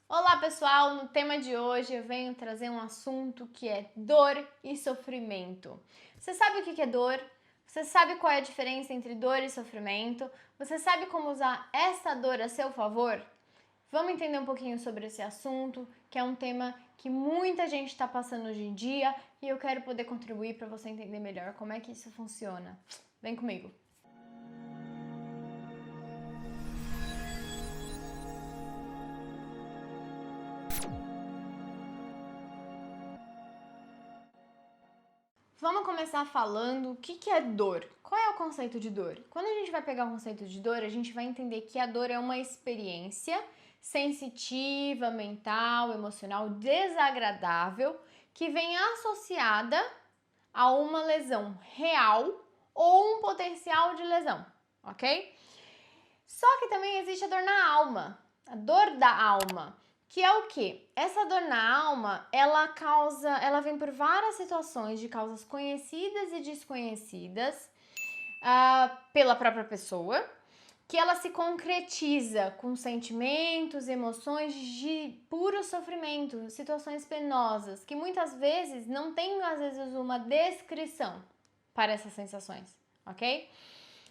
Olá pessoal, no tema de hoje eu venho trazer um assunto que é dor e sofrimento. Você sabe o que é dor? Você sabe qual é a diferença entre dor e sofrimento? Você sabe como usar essa dor a seu favor? Vamos entender um pouquinho sobre esse assunto, que é um tema que muita gente está passando hoje em dia e eu quero poder contribuir para você entender melhor como é que isso funciona. Vem comigo! Vamos começar falando o que é dor. Qual é o conceito de dor? Quando a gente vai pegar o conceito de dor, a gente vai entender que a dor é uma experiência sensitiva, mental, emocional, desagradável, que vem associada a uma lesão real ou um potencial de lesão, ok? Só que também existe a dor na alma, a dor da alma, que é o quê? Essa dor na alma, ela vem por várias situações de causas conhecidas e desconhecidas pela própria pessoa, que ela se concretiza com sentimentos, emoções de puro sofrimento, situações penosas, que muitas vezes não tem, às vezes, uma descrição para essas sensações, ok?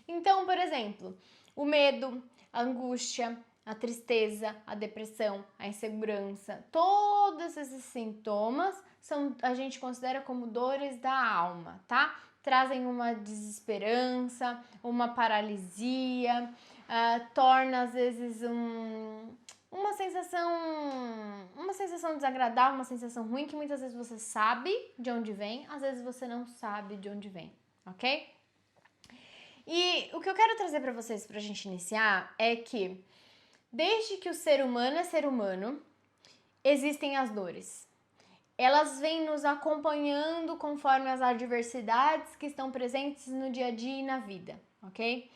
Então, por exemplo, o medo, a angústia, a tristeza, a depressão, a insegurança, todos esses sintomas a gente considera como dores da alma, tá? Trazem uma desesperança, uma paralisia, torna às vezes uma sensação desagradável, uma sensação ruim que muitas vezes você sabe de onde vem, às vezes você não sabe de onde vem, ok? E o que eu quero trazer para vocês pra gente iniciar é que desde que o ser humano é ser humano, existem as dores. Elas vêm nos acompanhando conforme as adversidades que estão presentes no dia a dia e na vida, ok?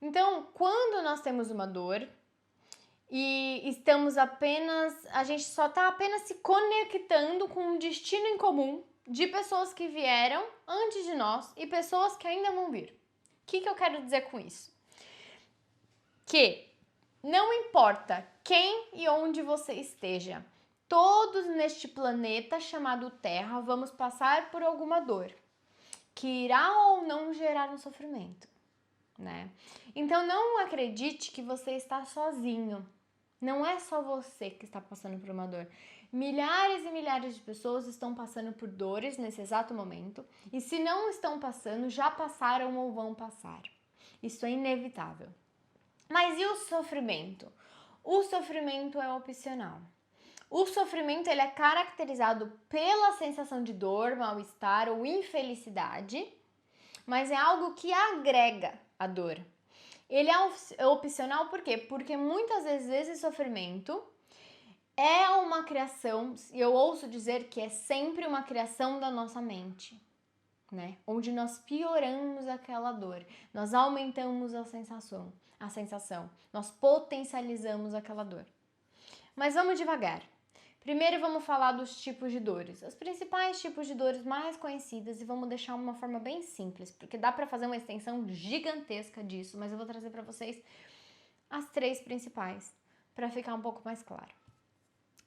Então, quando nós temos uma dor e a gente só está apenas se conectando com um destino em comum de pessoas que vieram antes de nós e pessoas que ainda vão vir. O que eu quero dizer com isso? Que não importa quem e onde você esteja, todos neste planeta chamado Terra vamos passar por alguma dor, que irá ou não gerar um sofrimento, né? Então não acredite que você está sozinho. Não é só você que está passando por uma dor. Milhares e milhares de pessoas estão passando por dores nesse exato momento, e se não estão passando, já passaram ou vão passar. Isso é inevitável. Mas e o sofrimento? O sofrimento é opcional. O sofrimento ele é caracterizado pela sensação de dor, mal-estar ou infelicidade, mas é algo que agrega a dor. Ele é opcional por quê? Porque muitas vezes esse sofrimento é uma criação, e eu ouço dizer que é sempre uma criação da nossa mente, né? Onde nós pioramos aquela dor, nós aumentamos a sensação, nós potencializamos aquela dor. Mas vamos devagar. Primeiro vamos falar dos tipos de dores, os principais tipos de dores mais conhecidas, e vamos deixar uma forma bem simples, porque dá para fazer uma extensão gigantesca disso, mas eu vou trazer para vocês as três principais, para ficar um pouco mais claro.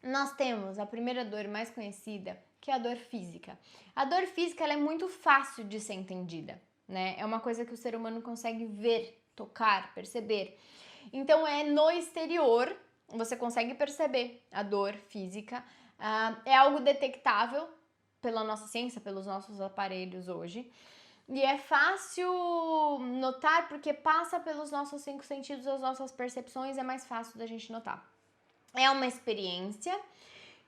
Nós temos a primeira dor mais conhecida, que é a dor física. A dor física ela é muito fácil de ser entendida, né? É uma coisa que o ser humano consegue ver, tocar, perceber. Então é no exterior, você consegue perceber a dor física, é algo detectável pela nossa ciência, pelos nossos aparelhos hoje. E é fácil notar porque passa pelos nossos 5 sentidos, as nossas percepções, é mais fácil da gente notar. É uma experiência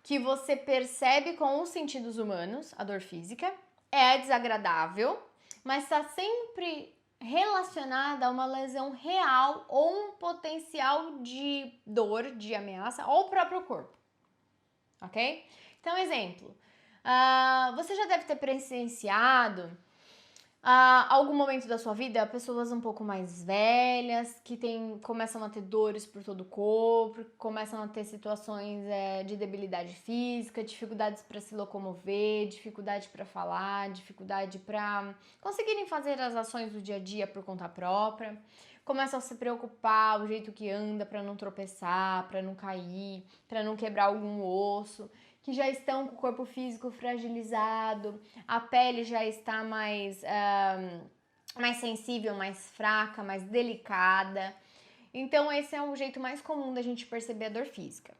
que você percebe com os sentidos humanos, a dor física, é desagradável, mas está sempre relacionada a uma lesão real ou um potencial de dor, de ameaça ao próprio corpo, ok? Então, exemplo, você já deve ter presenciado algum momento da sua vida, pessoas um pouco mais velhas, que começam a ter dores por todo o corpo, começam a ter situações de debilidade física, dificuldades para se locomover, dificuldade para falar, dificuldade para conseguirem fazer as ações do dia a dia por conta própria. começam a se preocupar o jeito que anda para não tropeçar, para não cair, para não quebrar algum osso, que já estão com o corpo físico fragilizado, a pele já está mais sensível, mais fraca, mais delicada. Então esse é o jeito mais comum da gente perceber a dor física.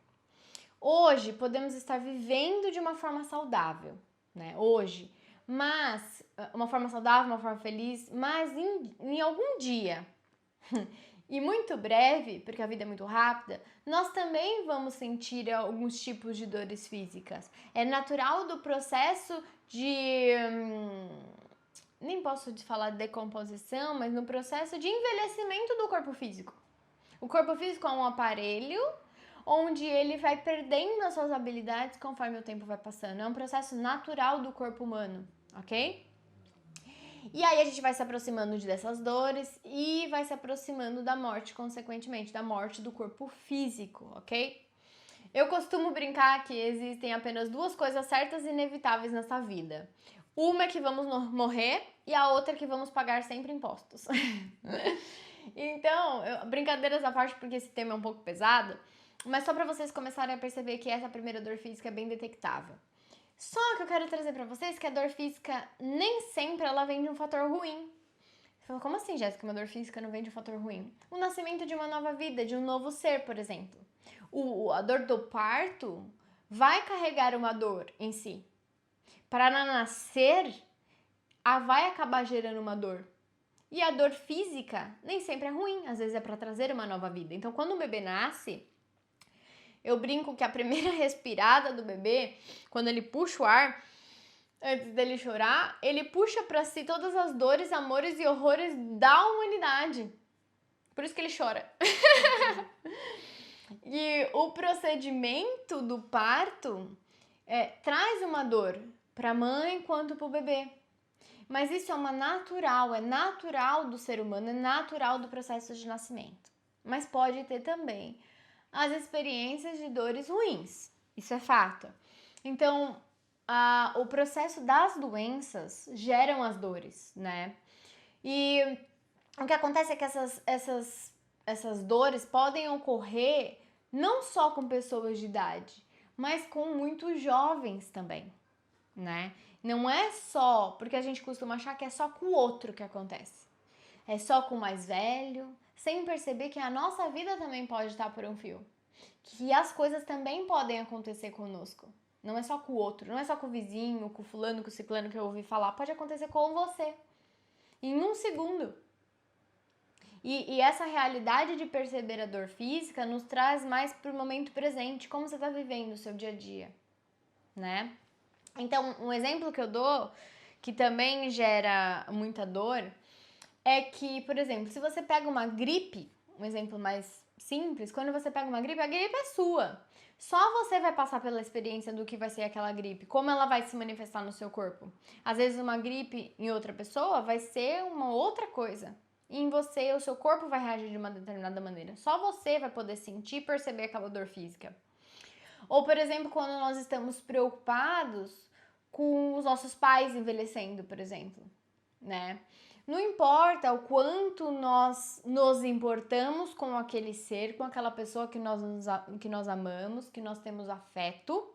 Hoje podemos estar vivendo de uma forma saudável, né? Hoje, mas uma forma saudável, uma forma feliz, mas em algum dia e muito breve, porque a vida é muito rápida, nós também vamos sentir alguns tipos de dores físicas. É natural do processo de nem posso falar de decomposição, mas no processo de envelhecimento do corpo físico. O corpo físico é um aparelho onde ele vai perdendo as suas habilidades conforme o tempo vai passando. É um processo natural do corpo humano, ok? E aí a gente vai se aproximando dessas dores e vai se aproximando da morte, consequentemente, da morte do corpo físico, ok? Eu costumo brincar que existem apenas duas coisas certas e inevitáveis nessa vida. Uma é que vamos morrer e a outra é que vamos pagar sempre impostos. Então, brincadeiras à parte, porque esse tema é um pouco pesado, mas só para vocês começarem a perceber que essa primeira dor física é bem detectável. Só que eu quero trazer para vocês que a dor física nem sempre ela vem de um fator ruim. Você fala, como assim, Jéssica, uma dor física não vem de um fator ruim? O nascimento de uma nova vida, de um novo ser, por exemplo. A dor do parto vai carregar uma dor em si. Para nascer, vai acabar gerando uma dor. E a dor física nem sempre é ruim, às vezes é para trazer uma nova vida. Então, quando o bebê nasce, eu brinco que a primeira respirada do bebê, quando ele puxa o ar, antes dele chorar, ele puxa para si todas as dores, amores e horrores da humanidade. Por isso que ele chora. E o procedimento do parto traz uma dor para a mãe quanto para o bebê. Mas isso é natural do ser humano, é natural do processo de nascimento. Mas pode ter também as experiências de dores ruins, isso é fato. Então, o processo das doenças geram as dores, né? E o que acontece é que essas dores podem ocorrer não só com pessoas de idade, mas com muito jovens também, né? Não é só, porque a gente costuma achar que é só com o outro que acontece. É só com o mais velho, sem perceber que a nossa vida também pode estar por um fio. Que as coisas também podem acontecer conosco. Não é só com o outro, não é só com o vizinho, com o fulano, com o ciclano que eu ouvi falar. Pode acontecer com você. Em um segundo. E essa realidade de perceber a dor física nos traz mais para o momento presente, como você está vivendo o seu dia a dia, né? Então, um exemplo que eu dou, que também gera muita dor, é que, por exemplo, se você pega uma gripe, um exemplo mais simples, quando você pega uma gripe, a gripe é sua. Só você vai passar pela experiência do que vai ser aquela gripe, como ela vai se manifestar no seu corpo. Às vezes uma gripe em outra pessoa vai ser uma outra coisa. E em você, o seu corpo vai reagir de uma determinada maneira. Só você vai poder sentir e perceber aquela dor física. Ou, por exemplo, quando nós estamos preocupados com os nossos pais envelhecendo, por exemplo, né? Não importa o quanto nós nos importamos com aquele ser, com aquela pessoa que nós amamos, que nós temos afeto,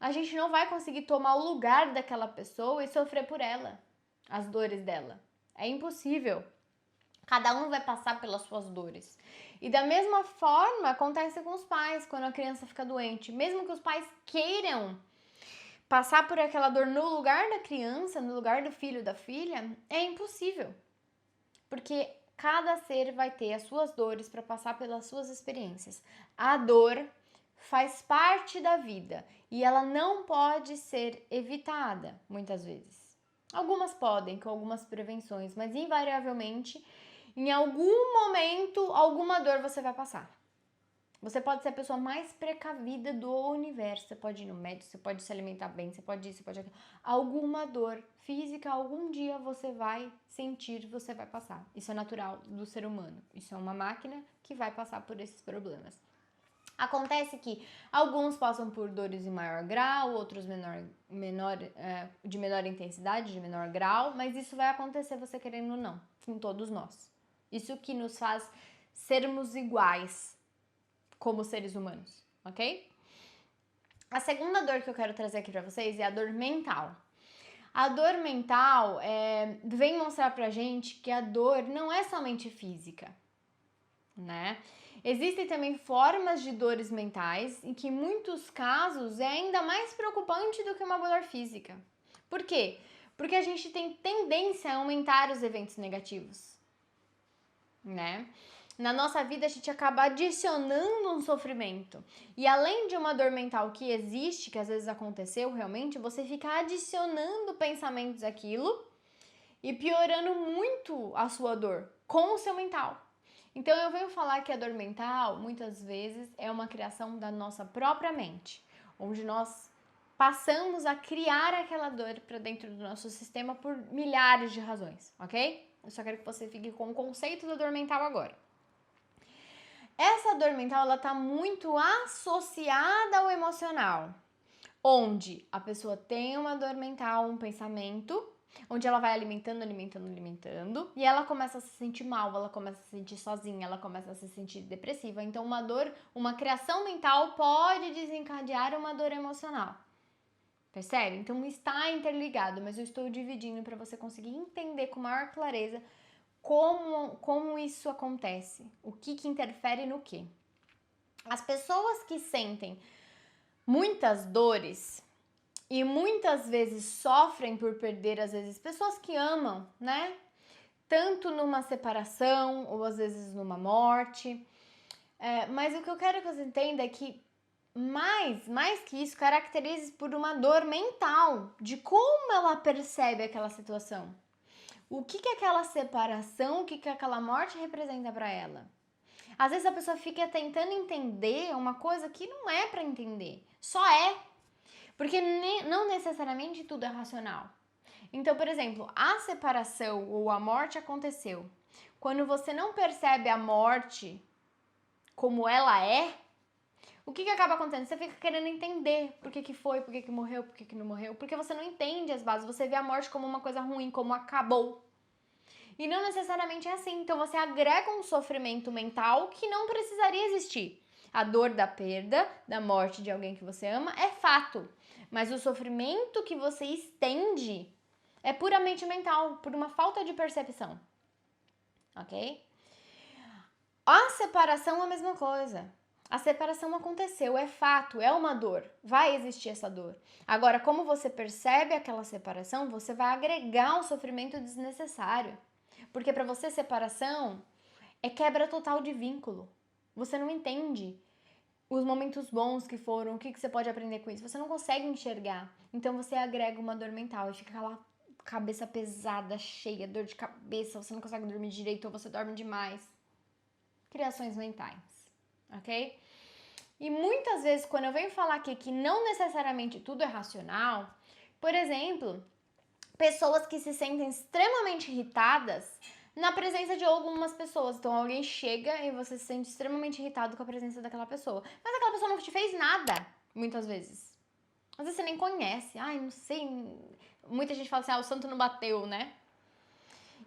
a gente não vai conseguir tomar o lugar daquela pessoa e sofrer por ela, as dores dela. É impossível. Cada um vai passar pelas suas dores. E da mesma forma acontece com os pais quando a criança fica doente. Mesmo que os pais queiram passar por aquela dor no lugar da criança, no lugar do filho, da filha, é impossível. Porque cada ser vai ter as suas dores para passar pelas suas experiências. A dor faz parte da vida e ela não pode ser evitada, muitas vezes. Algumas podem, com algumas prevenções, mas invariavelmente, em algum momento, alguma dor você vai passar. Você pode ser a pessoa mais precavida do universo. Você pode ir no médico, você pode se alimentar bem, você pode isso, você pode aquilo. Alguma dor física, algum dia você vai sentir, você vai passar. Isso é natural do ser humano. Isso é uma máquina que vai passar por esses problemas. Acontece que alguns passam por dores em maior grau, outros de menor intensidade, de menor grau, mas isso vai acontecer você querendo ou não, com todos nós, Isso que nos faz sermos iguais como seres humanos, ok? A segunda dor que eu quero trazer aqui pra vocês é a dor mental. A dor mental vem mostrar pra gente que a dor não é somente física, né? Existem também formas de dores mentais em que em muitos casos é ainda mais preocupante do que uma dor física. Por quê? Porque a gente tem tendência a aumentar os eventos negativos, né? Na nossa vida a gente acaba adicionando um sofrimento. E além de uma dor mental que existe, que às vezes aconteceu realmente, você fica adicionando pensamentos àquilo e piorando muito a sua dor com o seu mental. Então eu venho falar que a dor mental, muitas vezes, é uma criação da nossa própria mente, onde nós passamos a criar aquela dor para dentro do nosso sistema por milhares de razões, ok? Eu só quero que você fique com o conceito da dor mental agora. Essa dor mental, ela tá muito associada ao emocional, onde a pessoa tem uma dor mental, um pensamento, onde ela vai alimentando, e ela começa a se sentir mal, ela começa a se sentir sozinha, ela começa a se sentir depressiva. Então, uma dor, uma criação mental pode desencadear uma dor emocional. Percebe? Então, está interligado, mas eu estou dividindo para você conseguir entender com maior clareza como isso acontece, o que interfere no quê. As pessoas que sentem muitas dores e muitas vezes sofrem por perder, às vezes, pessoas que amam, né? Tanto numa separação ou às vezes numa morte. Mas o que eu quero que você entenda é que mais que isso, caracteriza por uma dor mental, de como ela percebe aquela situação. O que aquela separação, o que aquela morte representa para ela. Às vezes a pessoa fica tentando entender uma coisa que não é para entender, só é. Porque não necessariamente tudo é racional. Então, por exemplo, a separação ou a morte aconteceu. Quando você não percebe a morte como ela é, o que acaba acontecendo? Você fica querendo entender por que foi, por que morreu, por que não morreu. Porque você não entende as bases, você vê a morte como uma coisa ruim, como acabou. E não necessariamente é assim. Então você agrega um sofrimento mental que não precisaria existir. A dor da perda, da morte de alguém que você ama é fato. Mas o sofrimento que você estende é puramente mental, por uma falta de percepção. Ok? A separação é a mesma coisa. A separação aconteceu, é fato, é uma dor. Vai existir essa dor. Agora, como você percebe aquela separação, você vai agregar um sofrimento desnecessário. Porque para você, separação é quebra total de vínculo. Você não entende os momentos bons que foram, o que você pode aprender com isso. Você não consegue enxergar. Então você agrega uma dor mental e fica aquela cabeça pesada, cheia, dor de cabeça, você não consegue dormir direito ou você dorme demais. Criações mentais, ok? E muitas vezes, quando eu venho falar aqui que não necessariamente tudo é racional, por exemplo, pessoas que se sentem extremamente irritadas na presença de algumas pessoas. Então, alguém chega e você se sente extremamente irritado com a presença daquela pessoa. Mas aquela pessoa não te fez nada, muitas vezes. Às vezes você nem conhece. Ai, não sei. Muita gente fala assim, o santo não bateu, né?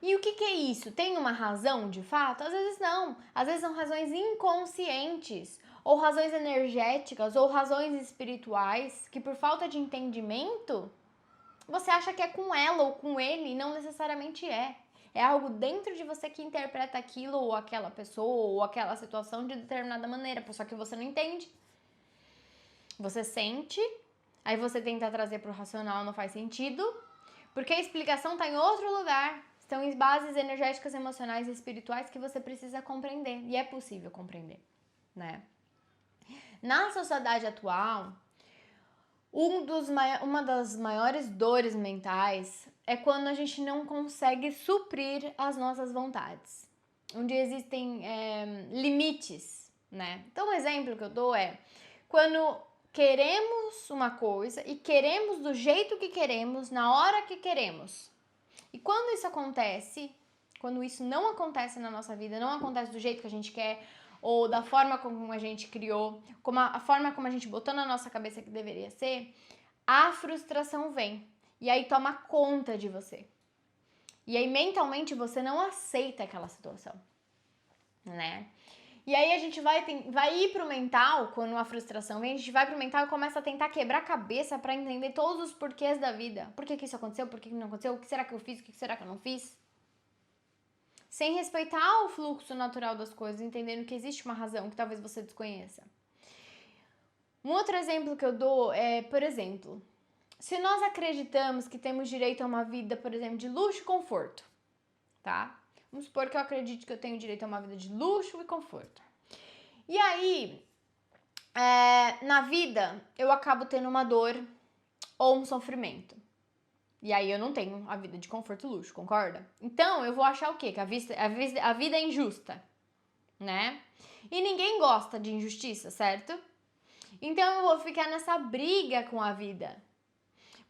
E o que é isso? Tem uma razão de fato? Às vezes não. Às vezes são razões inconscientes, ou razões energéticas, ou razões espirituais, que por falta de entendimento, você acha que é com ela ou com ele e não necessariamente é. É algo dentro de você que interpreta aquilo ou aquela pessoa ou aquela situação de determinada maneira, só que você não entende. Você sente, aí você tenta trazer para o racional, não faz sentido, porque a explicação está em outro lugar. Estão em bases energéticas, emocionais e espirituais que você precisa compreender. E é possível compreender, né? Na sociedade atual, uma das maiores dores mentais é quando a gente não consegue suprir as nossas vontades. Onde existem limites, né? Então, um exemplo que eu dou é quando queremos uma coisa e queremos do jeito que queremos, na hora que queremos. E quando isso acontece, quando isso não acontece na nossa vida, não acontece do jeito que a gente quer, ou da forma como a gente criou, como a forma como a gente botou na nossa cabeça que deveria ser, a frustração vem. E aí toma conta de você. E aí mentalmente você não aceita aquela situação. né? E aí a gente vai ir pro mental, quando a frustração vem, a gente vai pro mental e começa a tentar quebrar a cabeça pra entender todos os porquês da vida. Por que que isso aconteceu? Por que que não aconteceu? O que será que eu fiz? O que será que eu não fiz? Sem respeitar o fluxo natural das coisas, entendendo que existe uma razão que talvez você desconheça. Um outro exemplo que eu dou é, por exemplo, se nós acreditamos que temos direito a uma vida, por exemplo, de luxo e conforto, tá? Vamos supor que eu acredite que eu tenho direito a uma vida de luxo e conforto. E aí, na vida, eu acabo tendo uma dor ou um sofrimento. E aí eu não tenho a vida de conforto e luxo, concorda? Então, eu vou achar o quê? Que a vida é injusta, né? E ninguém gosta de injustiça, certo? Então, eu vou ficar nessa briga com a vida.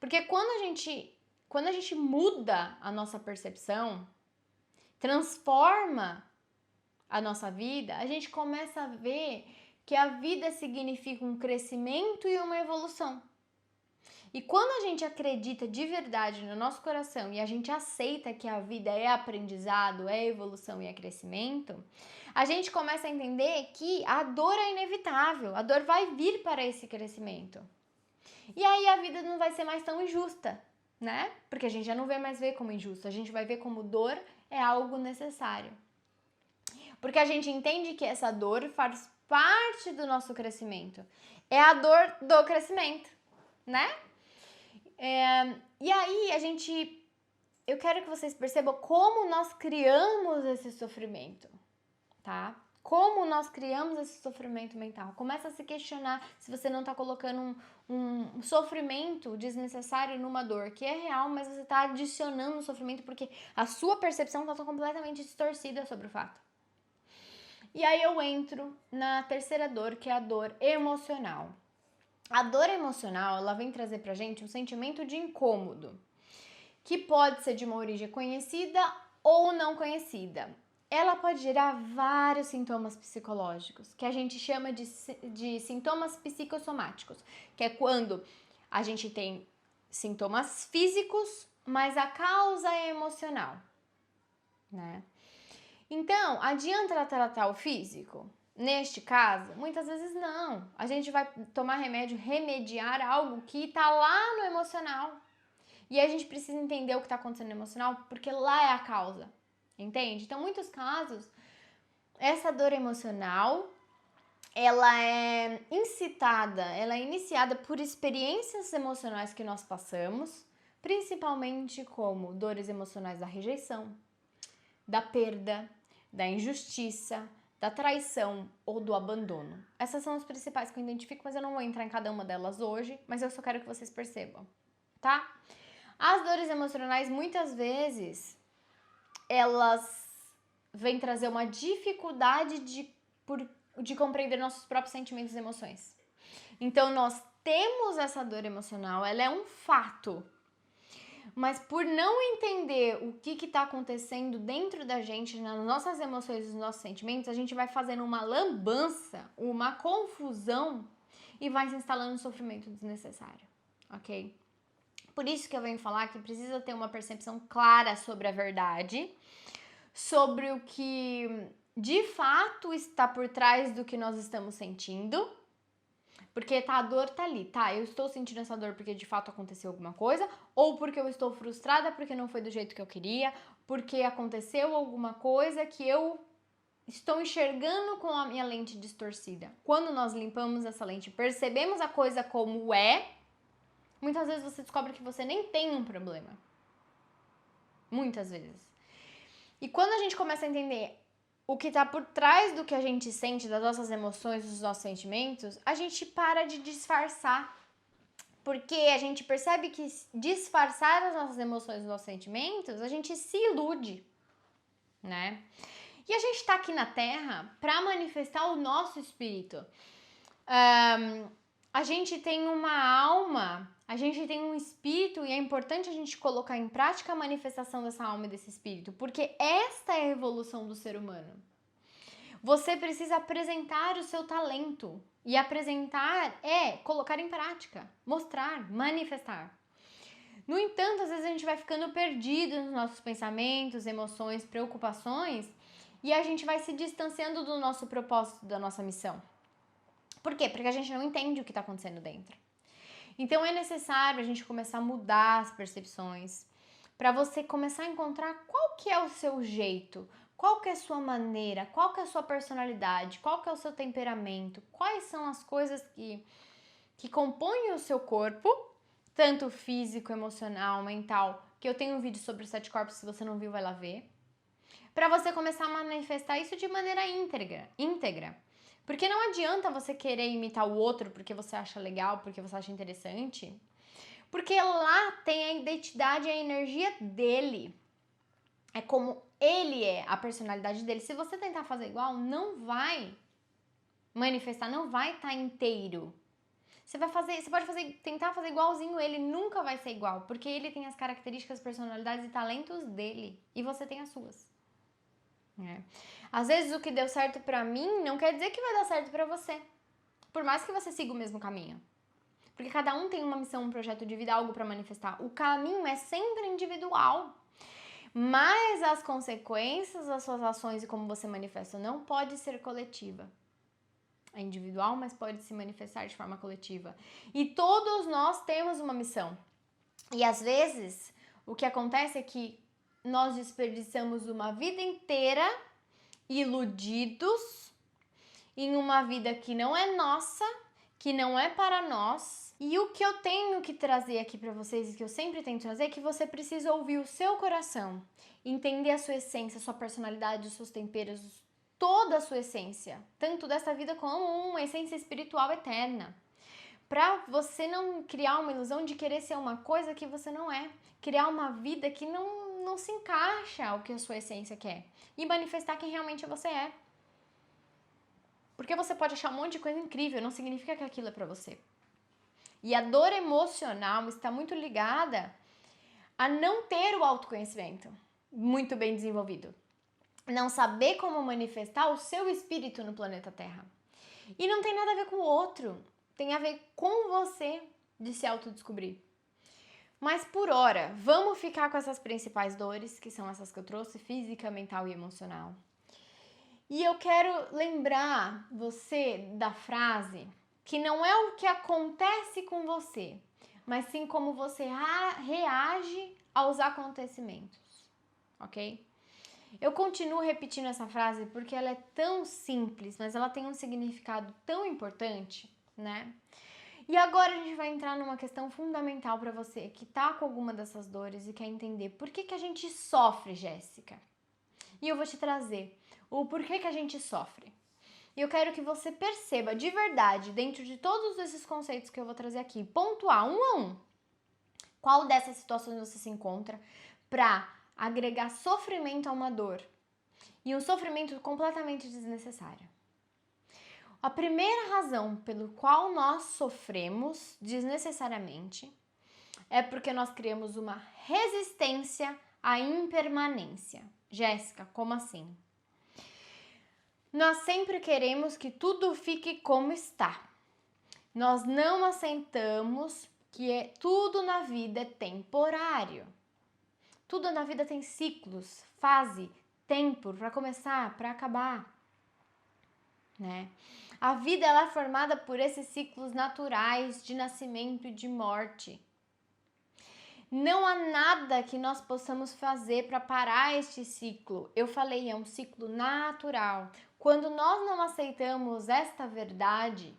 Porque quando a gente muda a nossa percepção, transforma a nossa vida, a gente começa a ver que a vida significa um crescimento e uma evolução. E quando a gente acredita de verdade no nosso coração e a gente aceita que a vida é aprendizado, é evolução e é crescimento, a gente começa a entender que a dor é inevitável, a dor vai vir para esse crescimento. E aí a vida não vai ser mais tão injusta, né? Porque a gente já não vai mais ver como injusto, a gente vai ver como dor é algo necessário. Porque a gente entende que essa dor faz parte do nosso crescimento. É a dor do crescimento, né? E aí eu quero que vocês percebam como nós criamos esse sofrimento, tá? Como nós criamos esse sofrimento mental. Começa a se questionar se você não tá colocando um sofrimento desnecessário numa dor que é real, mas você tá adicionando um sofrimento porque a sua percepção tá completamente distorcida sobre o fato. E aí eu entro na terceira dor, que é a dor emocional. A dor emocional, ela vem trazer pra gente um sentimento de incômodo, que pode ser de uma origem conhecida ou não conhecida. Ela pode gerar vários sintomas psicológicos, que a gente chama de sintomas psicossomáticos, que é quando a gente tem sintomas físicos, mas a causa é emocional, né? Então, adianta tratar o físico? Neste caso, muitas vezes não. A gente vai tomar remédio, remediar algo que está lá no emocional. E a gente precisa entender o que está acontecendo no emocional, porque lá é a causa. Entende? Então, em muitos casos, essa dor emocional, ela é incitada, ela é iniciada por experiências emocionais que nós passamos, principalmente como dores emocionais da rejeição, da perda, da injustiça, da traição ou do abandono. Essas são as principais que eu identifico, mas eu não vou entrar em cada uma delas hoje, mas eu só quero que vocês percebam, tá? As dores emocionais, muitas vezes, elas vêm trazer uma dificuldade de compreender nossos próprios sentimentos e emoções. Então, nós temos essa dor emocional, ela é um fato, mas por não entender o que está acontecendo dentro da gente, nas nossas emoções e nos nossos sentimentos, a gente vai fazendo uma lambança, uma confusão e vai se instalando um sofrimento desnecessário, ok? Por isso que eu venho falar que precisa ter uma percepção clara sobre a verdade, sobre o que de fato está por trás do que nós estamos sentindo. Porque a dor tá ali, tá? Eu estou sentindo essa dor porque de fato aconteceu alguma coisa, ou porque eu estou frustrada porque não foi do jeito que eu queria, porque aconteceu alguma coisa que eu estou enxergando com a minha lente distorcida. Quando nós limpamos essa lente, percebemos a coisa como é, muitas vezes você descobre que você nem tem um problema. Muitas vezes. E quando a gente começa a entender o que está por trás do que a gente sente, das nossas emoções, dos nossos sentimentos, a gente para de disfarçar. Porque a gente percebe que disfarçar as nossas emoções e os nossos sentimentos, a gente se ilude, né? E a gente está aqui na Terra para manifestar o nosso espírito. A gente tem uma alma, a gente tem um espírito e é importante a gente colocar em prática a manifestação dessa alma e desse espírito, porque esta é a evolução do ser humano. Você precisa apresentar o seu talento, e apresentar é colocar em prática, mostrar, manifestar. No entanto, às vezes a gente vai ficando perdido nos nossos pensamentos, emoções, preocupações, e a gente vai se distanciando do nosso propósito, da nossa missão. Por quê? Porque a gente não entende o que está acontecendo dentro. Então é necessário a gente começar a mudar as percepções para você começar a encontrar qual que é o seu jeito, qual que é a sua maneira, qual que é a sua personalidade, qual que é o seu temperamento, quais são as coisas que compõem o seu corpo, tanto físico, emocional, mental, que eu tenho um vídeo sobre os 7 corpos, se você não viu, vai lá ver, para você começar a manifestar isso de maneira íntegra. Porque não adianta você querer imitar o outro porque você acha legal, porque você acha interessante, porque lá tem a identidade e a energia dele. É como ele é, a personalidade dele. Se você tentar fazer igual, não vai manifestar, não vai estar inteiro. Você pode tentar fazer igualzinho ele, nunca vai ser igual, porque ele tem as características, personalidades e talentos dele, e você tem as suas. Às vezes o que deu certo pra mim não quer dizer que vai dar certo pra você, por mais que você siga o mesmo caminho. Porque cada um tem uma missão, um projeto de vida, algo pra manifestar. O caminho é sempre individual. Mas as consequências das suas ações e como você manifesta não pode ser coletiva. É individual, mas pode se manifestar de forma coletiva. E todos nós temos uma missão. E às vezes, o que acontece é que nós desperdiçamos uma vida inteira iludidos em uma vida que não é nossa, que não é para nós. E o que eu tenho que trazer aqui para vocês, e que eu sempre tento trazer, é que você precisa ouvir o seu coração, entender a sua essência, a sua personalidade, os seus temperos, toda a sua essência, tanto dessa vida como uma essência espiritual eterna. Para você não criar uma ilusão de querer ser uma coisa que você não é, criar uma vida que não se encaixa ao que a sua essência quer e manifestar quem realmente você é. Porque você pode achar um monte de coisa incrível, não significa que aquilo é para você. E a dor emocional está muito ligada a não ter o autoconhecimento muito bem desenvolvido. Não saber como manifestar o seu espírito no planeta Terra. E não tem nada a ver com o outro, tem a ver com você de se autodescobrir. Mas por hora, vamos ficar com essas principais dores, que são essas que eu trouxe, física, mental e emocional. E eu quero lembrar você da frase que não é o que acontece com você, mas sim como você reage aos acontecimentos, ok? Eu continuo repetindo essa frase porque ela é tão simples, mas ela tem um significado tão importante, né? E agora a gente vai entrar numa questão fundamental para você que tá com alguma dessas dores e quer entender por que a gente sofre, Jéssica. E eu vou te trazer o porquê que a gente sofre. E eu quero que você perceba de verdade, dentro de todos esses conceitos que eu vou trazer aqui, pontuar um a um, qual dessas situações você se encontra para agregar sofrimento a uma dor. E um sofrimento completamente desnecessário. A primeira razão pelo qual nós sofremos desnecessariamente é porque nós criamos uma resistência à impermanência. Jéssica, como assim? Nós sempre queremos que tudo fique como está. Nós não aceitamos que tudo na vida é temporário. Tudo na vida tem ciclos, fase, tempo para começar, para acabar, né? A vida ela é formada por esses ciclos naturais de nascimento e de morte. Não há nada que nós possamos fazer para parar este ciclo. Eu falei, é um ciclo natural. Quando nós não aceitamos esta verdade,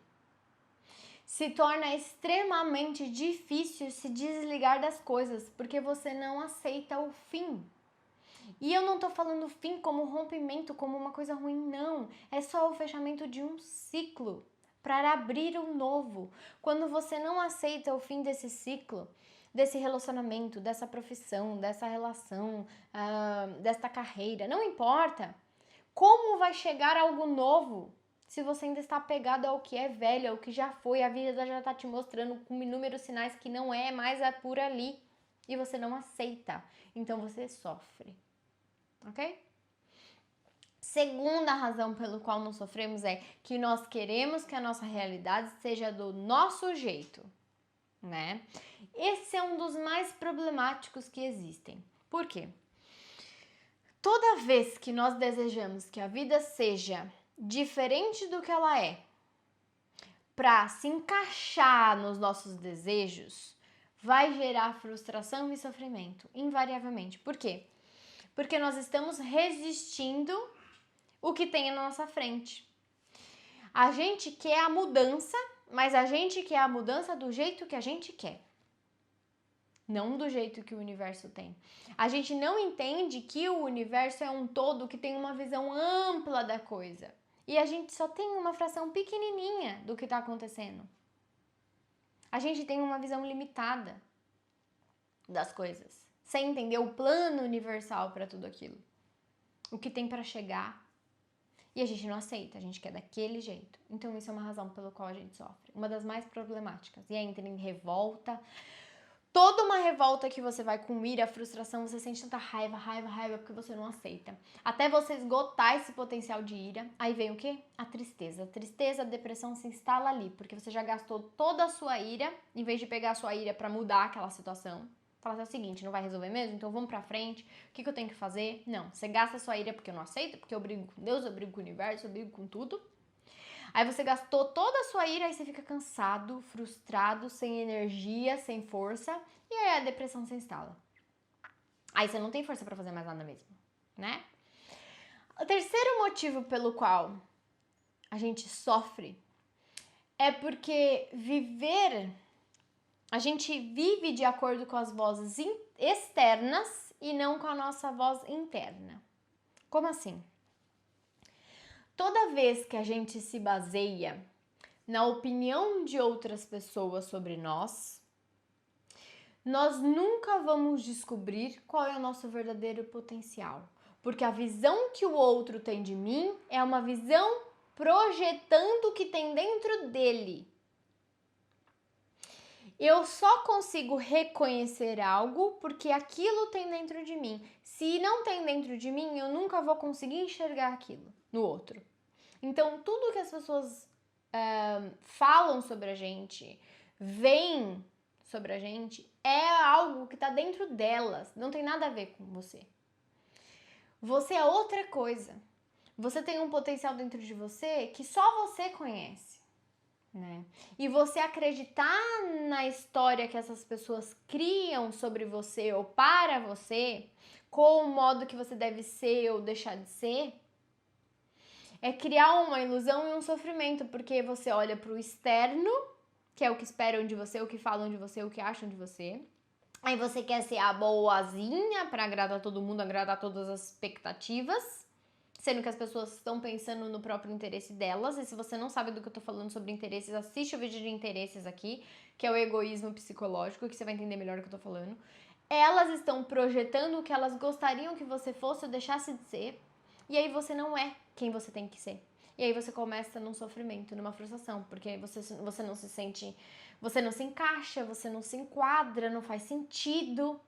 se torna extremamente difícil se desligar das coisas, porque você não aceita o fim. E eu não tô falando fim como rompimento, como uma coisa ruim, não. É só o fechamento de um ciclo para abrir um novo. Quando você não aceita o fim desse ciclo, desse relacionamento, dessa profissão, dessa relação, desta carreira, não importa. Como vai chegar algo novo se você ainda está apegado ao que é velho, ao que já foi? A vida já está te mostrando com inúmeros sinais que não é mais por ali e você não aceita. Então você sofre. Ok? Segunda razão pelo qual não sofremos é que nós queremos que a nossa realidade seja do nosso jeito, né? Esse é um dos mais problemáticos que existem. Por quê? Toda vez que nós desejamos que a vida seja diferente do que ela é, para se encaixar nos nossos desejos, vai gerar frustração e sofrimento, invariavelmente. Por quê? Porque nós estamos resistindo o que tem na nossa frente. A gente quer a mudança, mas a gente quer a mudança do jeito que a gente quer. Não do jeito que o universo tem. A gente não entende que o universo é um todo que tem uma visão ampla da coisa. E a gente só tem uma fração pequenininha do que está acontecendo. A gente tem uma visão limitada das coisas, sem entender o plano universal para tudo aquilo. O que tem para chegar. E a gente não aceita, a gente quer daquele jeito. Então isso é uma razão pela qual a gente sofre. Uma das mais problemáticas. E aí entra em revolta. Toda uma revolta que você vai com ira, frustração, você sente tanta raiva, porque você não aceita. Até você esgotar esse potencial de ira, aí vem o quê? A tristeza. A tristeza, a depressão se instala ali, porque você já gastou toda a sua ira, em vez de pegar a sua ira pra mudar aquela situação. Fala assim, é o seguinte, não vai resolver mesmo? Então vamos pra frente, o que eu tenho que fazer? Não, você gasta a sua ira porque eu não aceito, porque eu brigo com Deus, eu brigo com o universo, eu brigo com tudo. Aí você gastou toda a sua ira, aí você fica cansado, frustrado, sem energia, sem força, e aí a depressão se instala. Aí você não tem força pra fazer mais nada mesmo, né? O terceiro motivo pelo qual a gente sofre é porque a gente vive de acordo com as vozes externas e não com a nossa voz interna. Como assim? Toda vez que a gente se baseia na opinião de outras pessoas sobre nós nunca vamos descobrir qual é o nosso verdadeiro potencial. Porque a visão que o outro tem de mim é uma visão projetando o que tem dentro dele. Eu só consigo reconhecer algo porque aquilo tem dentro de mim. Se não tem dentro de mim, eu nunca vou conseguir enxergar aquilo no outro. Então, tudo que as pessoas falam sobre a gente, veem sobre a gente, é algo que está dentro delas. Não tem nada a ver com você. Você é outra coisa. Você tem um potencial dentro de você que só você conhece. Né? E você acreditar na história que essas pessoas criam sobre você ou para você, com o modo que você deve ser ou deixar de ser, é criar uma ilusão e um sofrimento, porque você olha para o externo, que é o que esperam de você, o que falam de você, o que acham de você. Aí você quer ser a boazinha para agradar todo mundo, agradar todas as expectativas, sendo que as pessoas estão pensando no próprio interesse delas. E se você não sabe do que eu tô falando sobre interesses, assiste o vídeo de interesses aqui, que é o egoísmo psicológico, que você vai entender melhor o que eu tô falando. Elas estão projetando o que elas gostariam que você fosse ou deixasse de ser, e aí você não é quem você tem que ser. E aí você começa num sofrimento, numa frustração, porque você não se sente, você não se encaixa, você não se enquadra, não faz sentido,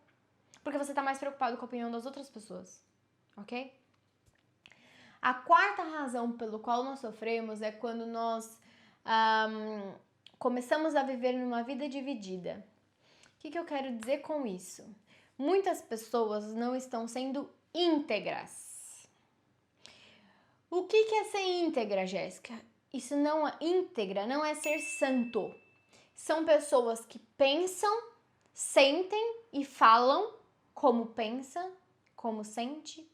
porque você tá mais preocupado com a opinião das outras pessoas, ok? A quarta razão pelo qual nós sofremos é quando nós começamos a viver numa vida dividida. O que eu quero dizer com isso? Muitas pessoas não estão sendo íntegras. O que é ser íntegra, Jéssica? Isso não é íntegra, não é ser santo. São pessoas que pensam, sentem e falam como pensa, como sente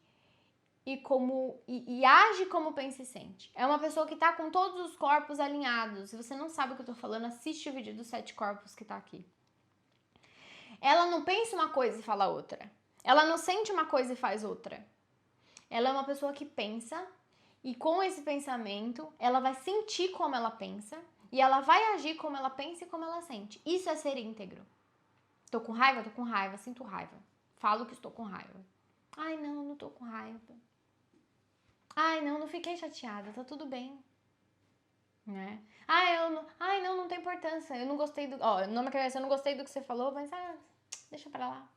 e age como pensa e sente. É uma pessoa que tá com todos os corpos alinhados. Se você não sabe o que eu tô falando, assiste o vídeo dos 7 corpos que tá aqui. Ela não pensa uma coisa e fala outra. Ela não sente uma coisa e faz outra. Ela é uma pessoa que pensa e com esse pensamento ela vai sentir como ela pensa e ela vai agir como ela pensa e como ela sente. Isso é ser íntegro. Tô com raiva, sinto raiva. Falo que estou com raiva. Ai, não tô com raiva. Ai, não fiquei chateada, tá tudo bem. Né? Ai, não tem importância. Eu não gostei do. Ó, nome da criança, eu não gostei do que você falou, mas deixa pra lá.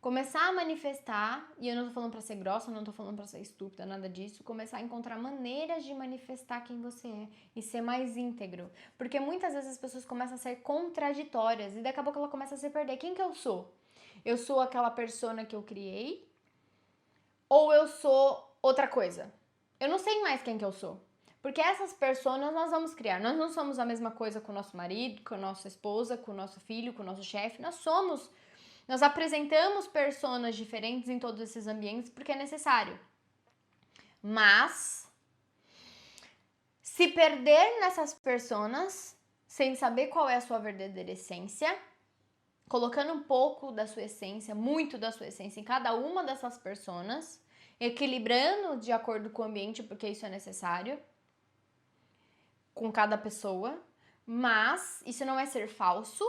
Começar a manifestar, e eu não tô falando pra ser grossa, não tô falando pra ser estúpida, nada disso. Começar a encontrar maneiras de manifestar quem você é e ser mais íntegro. Porque muitas vezes as pessoas começam a ser contraditórias e daqui a pouco ela começa a se perder. Quem que eu sou? Eu sou aquela persona que eu criei? ou eu sou outra coisa. Eu não sei mais quem que eu sou. Porque essas pessoas nós vamos criar. Nós não somos a mesma coisa com o nosso marido, com a nossa esposa, com o nosso filho, com o nosso chefe. Nós apresentamos personas diferentes em todos esses ambientes porque é necessário. Mas se perder nessas personas, sem saber qual é a sua verdadeira essência, colocando um pouco da sua essência, muito da sua essência em cada uma dessas personas, equilibrando de acordo com o ambiente, porque isso é necessário, com cada pessoa, mas isso não é ser falso,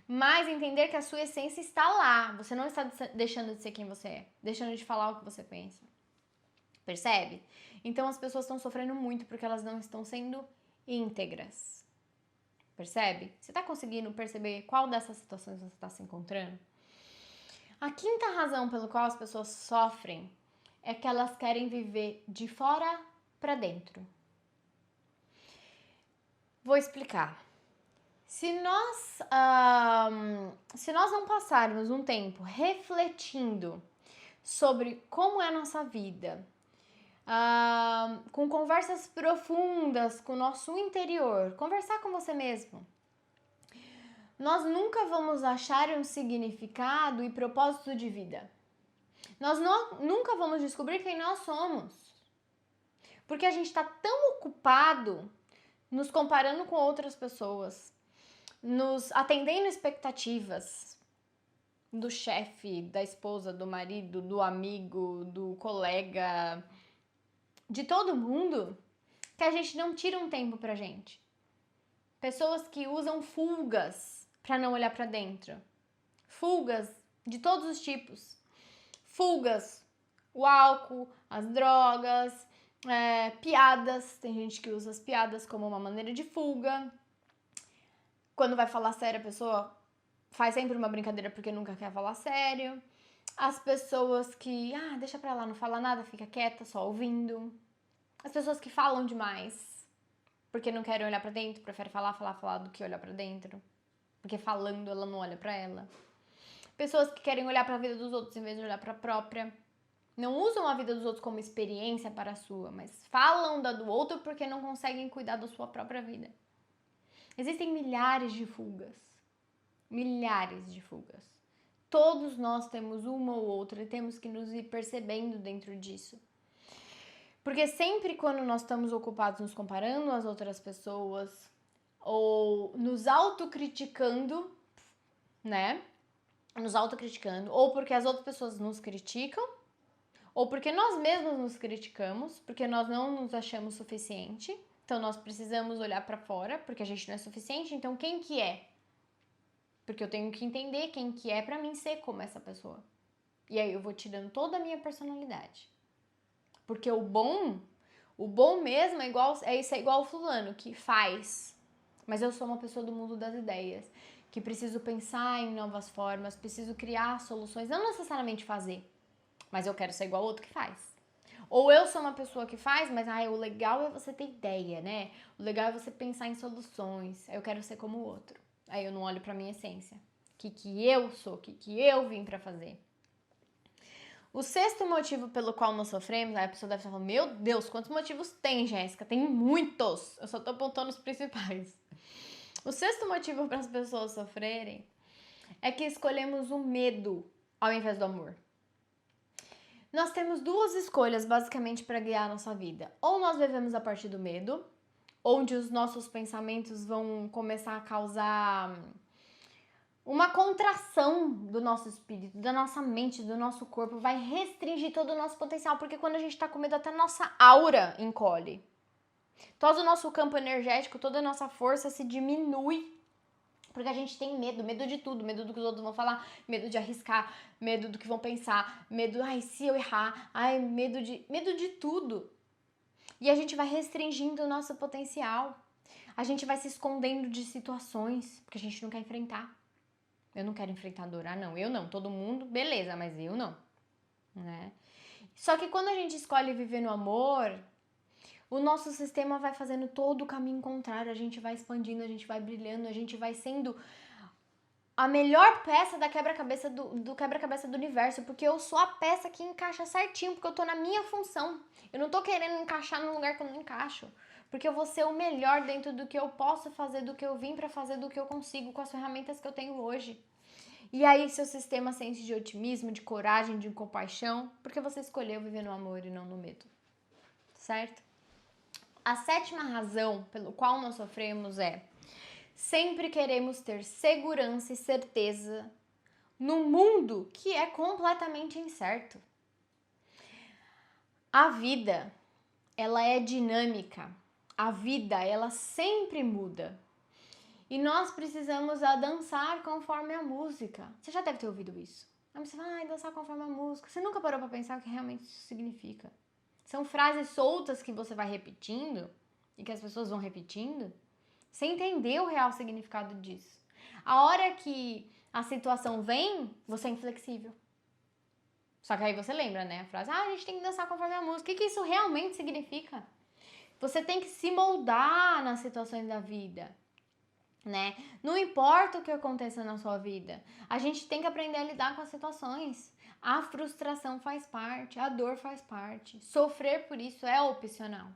mas entender que a sua essência está lá, você não está deixando de ser quem você é, deixando de falar o que você pensa. Percebe? Então as pessoas estão sofrendo muito porque elas não estão sendo íntegras. Percebe? Você está conseguindo perceber qual dessas situações você está se encontrando? A quinta razão pela qual as pessoas sofrem é que elas querem viver de fora para dentro. Vou explicar. Se nós não passarmos um tempo refletindo sobre como é a nossa vida, com conversas profundas com o nosso interior, conversar com você mesmo, nós nunca vamos achar um significado e propósito de vida. Nós nunca vamos descobrir quem nós somos. Porque a gente está tão ocupado nos comparando com outras pessoas, nos atendendo expectativas do chefe, da esposa, do marido, do amigo, do colega, de todo mundo, que a gente não tira um tempo pra gente. Pessoas que usam fugas para não olhar para dentro. Fugas de todos os tipos. Fugas, o álcool, as drogas, piadas. Tem gente que usa as piadas como uma maneira de fuga. Quando vai falar sério, a pessoa faz sempre uma brincadeira porque nunca quer falar sério. As pessoas que, deixa pra lá, não fala nada, fica quieta, só ouvindo. As pessoas que falam demais porque não querem olhar pra dentro, prefere falar do que olhar pra dentro. Porque falando ela não olha pra ela. Pessoas que querem olhar pra vida dos outros em vez de olhar pra própria. Não usam a vida dos outros como experiência para a sua, mas falam da do outro porque não conseguem cuidar da sua própria vida. Existem milhares de fugas. Milhares de fugas. Todos nós temos uma ou outra e temos que nos ir percebendo dentro disso. Porque sempre quando nós estamos ocupados nos comparando às outras pessoas ou nos autocriticando, né? Nos autocriticando, ou porque as outras pessoas nos criticam, ou porque nós mesmos nos criticamos, porque nós não nos achamos suficiente. Então nós precisamos olhar pra fora, porque a gente não é suficiente. Então quem que é? Porque eu tenho que entender quem que é pra mim ser como essa pessoa. E aí eu vou tirando toda a minha personalidade. Porque o bom mesmo é igual o fulano, que faz. Mas eu sou uma pessoa do mundo das ideias, que preciso pensar em novas formas, preciso criar soluções, não necessariamente fazer, mas eu quero ser igual ao outro que faz. Ou eu sou uma pessoa que faz, mas o legal é você ter ideia, né? O legal é você pensar em soluções. Eu quero ser como o outro. Aí eu não olho pra minha essência. O que eu sou, o que eu vim pra fazer. O sexto motivo pelo qual nós sofremos, aí a pessoa deve estar falando, meu Deus, quantos motivos tem, Jéssica? Tem muitos. Eu só tô apontando os principais. O sexto motivo para as pessoas sofrerem é que escolhemos o medo ao invés do amor. Nós temos duas escolhas basicamente para guiar a nossa vida. Ou nós vivemos a partir do medo, onde os nossos pensamentos vão começar a causar uma contração do nosso espírito, da nossa mente, do nosso corpo, vai restringir todo o nosso potencial, porque quando a gente tá com medo, até a nossa aura encolhe. Todo o nosso campo energético, toda a nossa força se diminui, porque a gente tem medo de tudo, medo do que os outros vão falar, medo de arriscar, medo do que vão pensar, medo, se eu errar, medo de tudo. E a gente vai restringindo o nosso potencial. A gente vai se escondendo de situações, porque a gente não quer enfrentar. Eu não quero enfrentar a dor. Não, eu não. Todo mundo, beleza, mas eu não. Né? Só que quando a gente escolhe viver no amor, o nosso sistema vai fazendo todo o caminho contrário. A gente vai expandindo, a gente vai brilhando, a gente vai sendo a melhor peça da quebra-cabeça do quebra-cabeça do universo, porque eu sou a peça que encaixa certinho, porque eu tô na minha função. Eu não tô querendo encaixar num lugar que eu não encaixo, porque eu vou ser o melhor dentro do que eu posso fazer, do que eu vim pra fazer, do que eu consigo com as ferramentas que eu tenho hoje. E aí seu sistema sente de otimismo, de coragem, de compaixão, porque você escolheu viver no amor e não no medo. Certo? A sétima razão pelo qual nós sofremos é: sempre queremos ter segurança e certeza num mundo que é completamente incerto. A vida, ela é dinâmica. A vida, ela sempre muda. E nós precisamos dançar conforme a música. Você já deve ter ouvido isso. Aí você fala, dançar conforme a música. Você nunca parou pra pensar o que realmente isso significa? São frases soltas que você vai repetindo e que as pessoas vão repetindo sem entender o real significado disso. A hora que a situação vem, você é inflexível. Só que aí você lembra, né? A frase, a gente tem que dançar conforme a música. O que isso realmente significa? Você tem que se moldar nas situações da vida, né? Não importa o que aconteça na sua vida, a gente tem que aprender a lidar com as situações. A frustração faz parte, a dor faz parte. Sofrer por isso é opcional.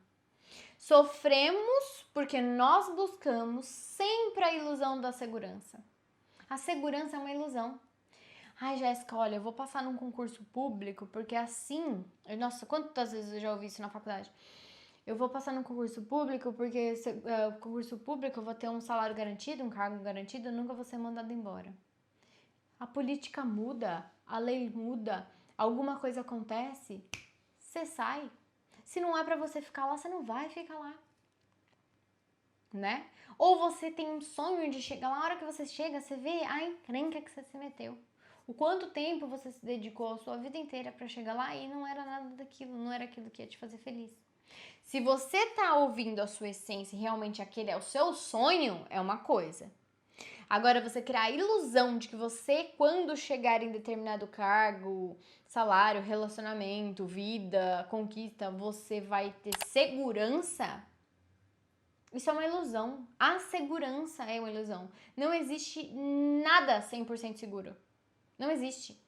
Sofremos porque nós buscamos sempre a ilusão da segurança. A segurança é uma ilusão. Ai, Jéssica, olha, eu vou passar num concurso público porque assim... Nossa, quantas vezes eu já ouvi isso na faculdade? Eu vou passar num concurso público porque concurso público eu vou ter um salário garantido, um cargo garantido, eu nunca vou ser mandado embora. A política muda, a lei muda, alguma coisa acontece, você sai. Se não é pra você ficar lá, você não vai ficar lá. Né? Ou você tem um sonho de chegar lá, a hora que você chega, você vê a encrenca que você se meteu. O quanto tempo você se dedicou a sua vida inteira pra chegar lá e não era nada daquilo, não era aquilo que ia te fazer feliz. Se você tá ouvindo a sua essência e realmente aquele é o seu sonho, é uma coisa. Agora, você criar a ilusão de que você, quando chegar em determinado cargo, salário, relacionamento, vida, conquista, você vai ter segurança, isso é uma ilusão. A segurança é uma ilusão. Não existe nada 100% seguro. Não existe.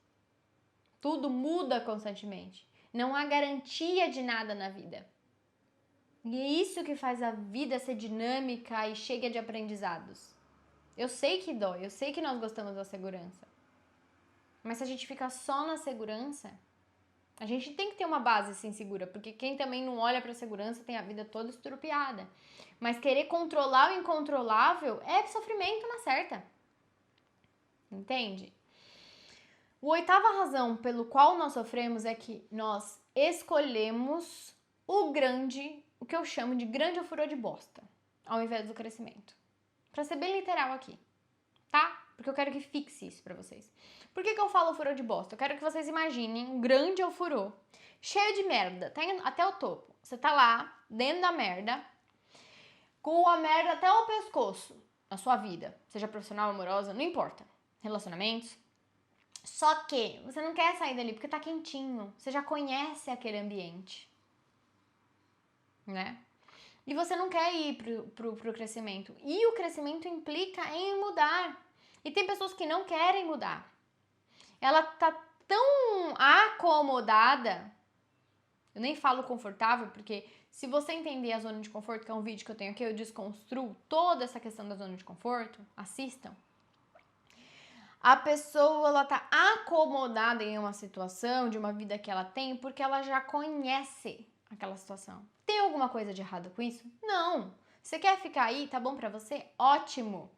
Tudo muda constantemente. Não há garantia de nada na vida. E é isso que faz a vida ser dinâmica e cheia de aprendizados. Eu sei que dói, eu sei que nós gostamos da segurança. Mas se a gente ficar só na segurança, a gente tem que ter uma base assim segura, porque quem também não olha pra segurança tem a vida toda estrupiada. Mas querer controlar o incontrolável é sofrimento na certa. Entende? A oitava razão pelo qual nós sofremos é que nós escolhemos o que eu chamo de grande ofurô de bosta, ao invés do crescimento. Pra ser bem literal aqui, tá? Porque eu quero que fixe isso pra vocês. Por que eu falo ofurô de bosta? Eu quero que vocês imaginem um grande ofurô, cheio de merda, até o topo. Você tá lá, dentro da merda, com a merda até o pescoço, na sua vida. Seja profissional, amorosa, não importa. Relacionamentos. Só que você não quer sair dali porque tá quentinho. Você já conhece aquele ambiente. Né? E você não quer ir pro crescimento. E o crescimento implica em mudar. E tem pessoas que não querem mudar. Ela tá tão acomodada. Eu nem falo confortável, porque se você entender a zona de conforto, que é um vídeo que eu tenho aqui, eu desconstruo toda essa questão da zona de conforto, assistam. A pessoa, ela tá acomodada em uma situação, de uma vida que ela tem, porque ela já conhece aquela situação. Tem alguma coisa de errado com isso? Não. Você quer ficar aí? Tá bom pra você? Ótimo.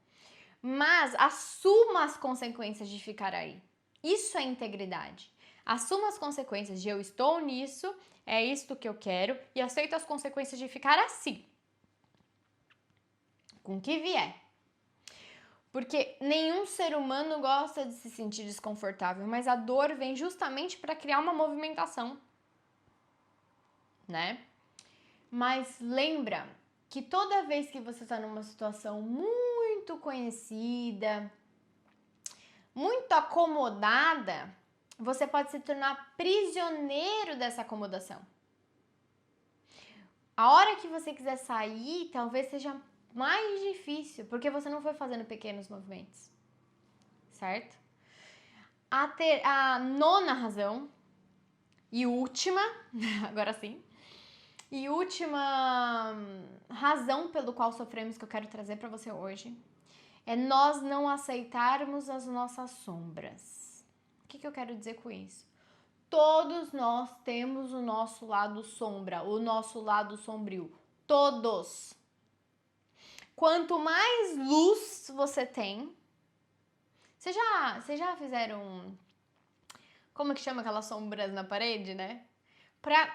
Mas assuma as consequências de ficar aí. Isso é integridade. Assuma as consequências de eu estou nisso, é isto que eu quero, e aceito as consequências de ficar assim. Com o que vier. Porque nenhum ser humano gosta de se sentir desconfortável, mas a dor vem justamente para criar uma movimentação, né? Mas lembra que toda vez que você está numa situação muito conhecida, muito acomodada, você pode se tornar prisioneiro dessa acomodação. A hora que você quiser sair, talvez seja mais difícil, porque você não foi fazendo pequenos movimentos. certo? A nona razão e última, agora sim, e última razão pelo qual sofremos que eu quero trazer para você hoje é nós não aceitarmos as nossas sombras. O que eu quero dizer com isso? Todos nós temos o nosso lado sombra, o nosso lado sombrio. Todos. Quanto mais luz você tem... Vocês já fizeram... Como que chama aquelas sombras na parede, né?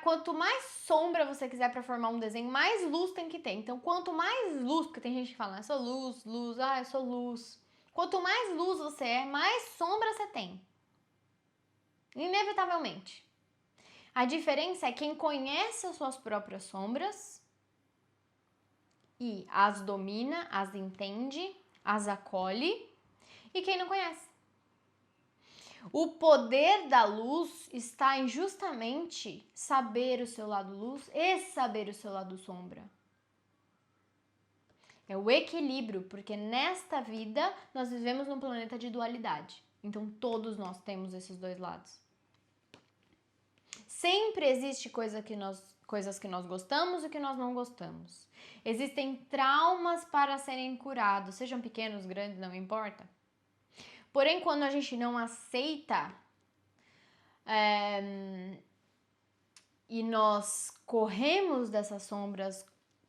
Quanto mais sombra você quiser para formar um desenho, mais luz tem que ter. Então, quanto mais luz, porque tem gente que fala, eu sou luz, eu sou luz. Quanto mais luz você é, mais sombra você tem. Inevitavelmente. A diferença é quem conhece as suas próprias sombras e as domina, as entende, as acolhe, e quem não conhece. O poder da luz está em justamente saber o seu lado luz e saber o seu lado sombra. É o equilíbrio, porque nesta vida nós vivemos num planeta de dualidade. Então todos nós temos esses dois lados. Sempre existe coisas que nós gostamos e que nós não gostamos. Existem traumas para serem curados, sejam pequenos, grandes, não importa. Porém, quando a gente não aceita e nós corremos dessas sombras,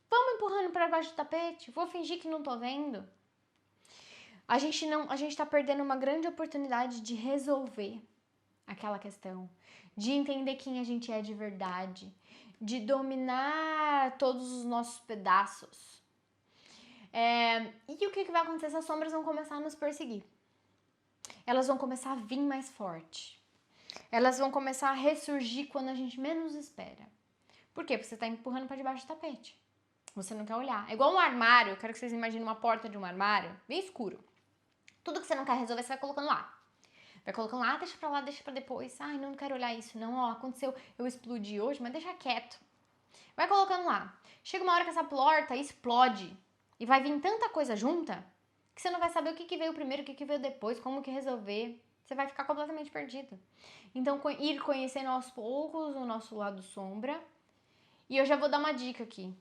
vamos empurrando para baixo do tapete, vou fingir que não tô vendo. A gente tá perdendo uma grande oportunidade de resolver aquela questão, de entender quem a gente é de verdade, de dominar todos os nossos pedaços. E o que vai acontecer? Essas sombras vão começar a nos perseguir. Elas vão começar a vir mais forte. Elas vão começar a ressurgir quando a gente menos espera. Por quê? Porque você está empurrando para debaixo do tapete. Você não quer olhar. É igual um armário. Eu quero que vocês imaginem uma porta de um armário bem escuro. Tudo que você não quer resolver, você vai colocando lá. Vai colocando lá, deixa pra lá, deixa pra depois. Ai, não quero olhar isso, não. Ó, aconteceu, eu explodi hoje, mas deixa quieto. Vai colocando lá. Chega uma hora que essa porta explode e vai vir tanta coisa junta que você não vai saber o que veio primeiro, o que veio depois, como que resolver. Você vai ficar completamente perdido. Então, ir conhecendo aos poucos o nosso lado sombra. E eu já vou dar uma dica aqui.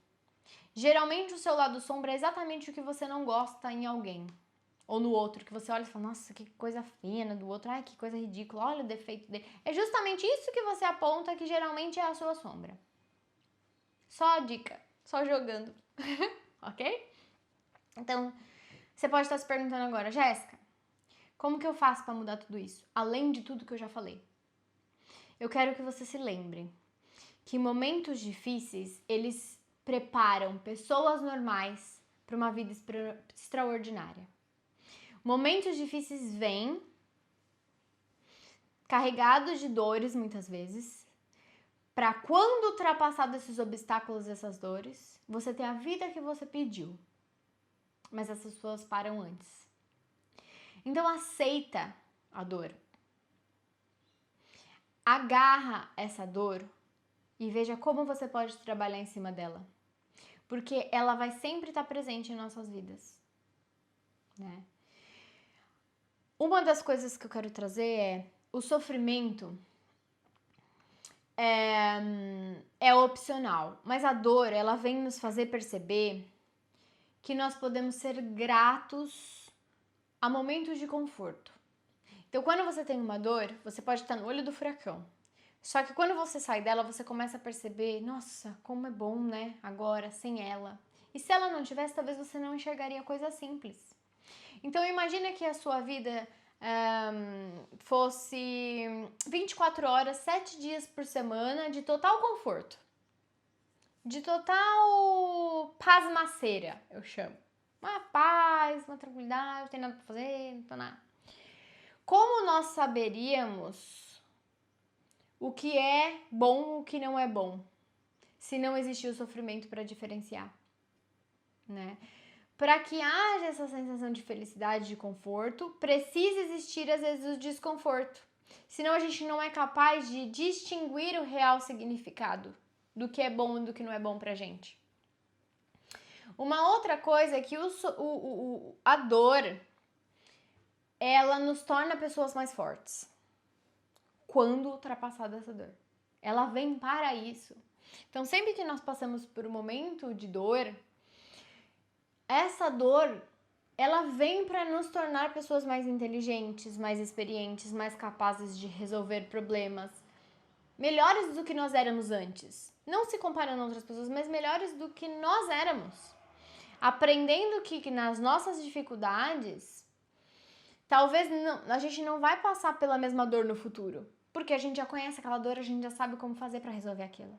Geralmente, o seu lado sombra é exatamente o que você não gosta em alguém. Ou no outro, que você olha e fala, nossa, que coisa fina do outro. Ai, que coisa ridícula, olha o defeito dele. É justamente isso que você aponta que geralmente é a sua sombra. Só a dica, só jogando. Ok? Então, você pode estar se perguntando agora, Jéssica, como que eu faço para mudar tudo isso? Além de tudo que eu já falei. Eu quero que você se lembre que momentos difíceis, eles preparam pessoas normais para uma vida extraordinária. Momentos difíceis vêm carregados de dores, muitas vezes, para quando ultrapassar esses obstáculos, essas dores, você ter a vida que você pediu. Mas essas pessoas param antes. Então aceita a dor. Agarra essa dor e veja como você pode trabalhar em cima dela. Porque ela vai sempre estar presente em nossas vidas, né? Uma das coisas que eu quero trazer é o sofrimento é opcional, mas a dor, ela vem nos fazer perceber que nós podemos ser gratos a momentos de conforto. Então, quando você tem uma dor, você pode estar no olho do furacão. Só que quando você sai dela, você começa a perceber, nossa, como é bom, né? Agora, sem ela. E se ela não tivesse, talvez você não enxergaria coisas simples. Então, imagina que a sua vida fosse 24 horas, 7 dias por semana de total conforto. De total pasmaceira, eu chamo. Uma paz, uma tranquilidade, não tem nada pra fazer, não tô nada. Como nós saberíamos o que é bom, o que não é bom, se não existir o sofrimento para diferenciar, né? Para que haja essa sensação de felicidade, de conforto, precisa existir às vezes o desconforto. Senão a gente não é capaz de distinguir o real significado do que é bom e do que não é bom pra gente. Uma outra coisa é que a dor, ela nos torna pessoas mais fortes quando ultrapassada essa dor. Ela vem para isso. Então, sempre que nós passamos por um momento de dor, essa dor, ela vem para nos tornar pessoas mais inteligentes, mais experientes, mais capazes de resolver problemas, melhores do que nós éramos antes. Não se comparando a outras pessoas, mas melhores do que nós éramos. Aprendendo que nas nossas dificuldades, talvez a gente não vai passar pela mesma dor no futuro. Porque a gente já conhece aquela dor, a gente já sabe como fazer para resolver aquilo,